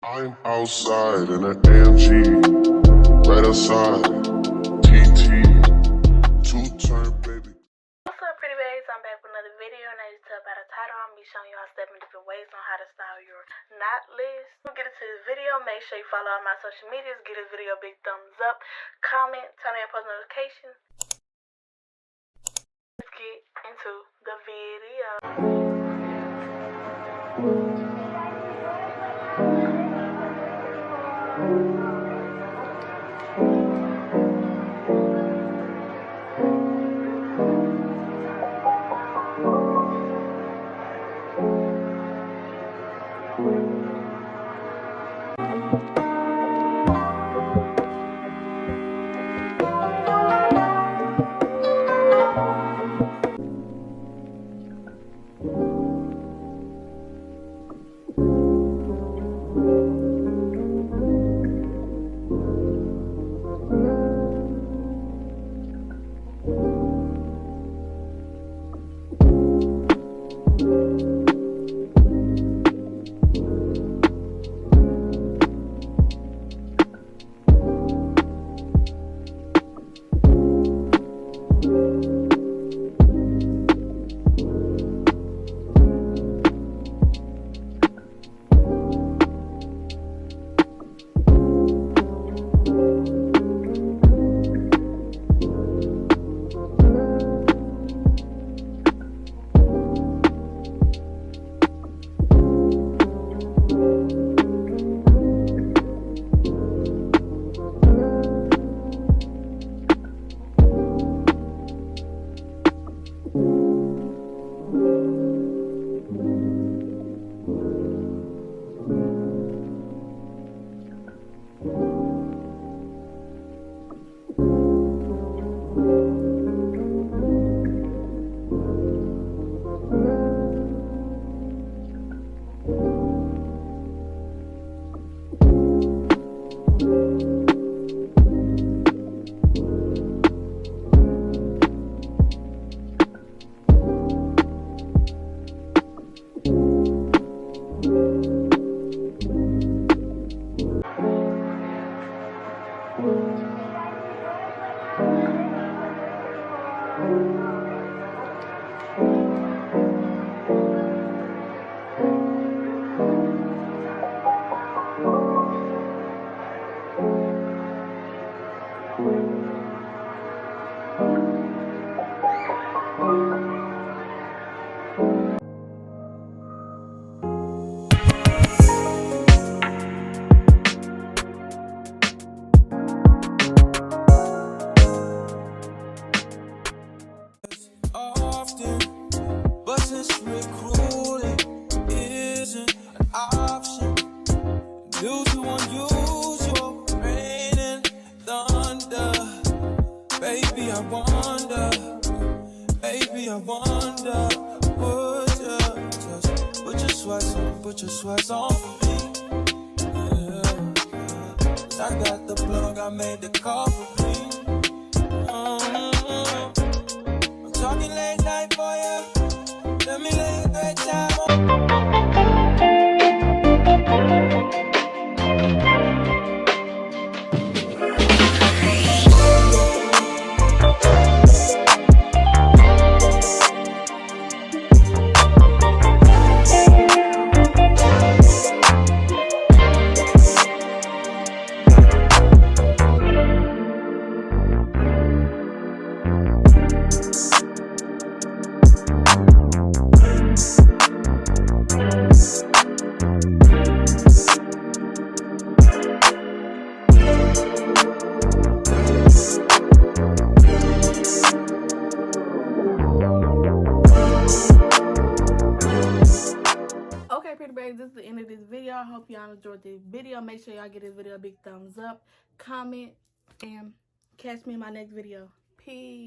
I'm outside in an AMG, right outside, TT, two-turn baby. What's up, pretty babes? I'm back with another video, and as you tell by the title, I'm going to be showing y'all 7 different ways on how to style your knotless. We'll get into this video. Make sure you follow all my social medias. Give this video a big thumbs up, comment, turn on your post notifications. Let's get into the video. But since recruiting isn't an option due to unusual rain and thunder, baby, I wonder, would you just put your sweats on for me? Yeah. I got the plug, I made the call for me. I'm talking late night for you. Let me lay a great time This is the end of this video. I hope y'all enjoyed this video. Make sure y'all give this video a big thumbs up, comment, and catch me in my next video. Peace.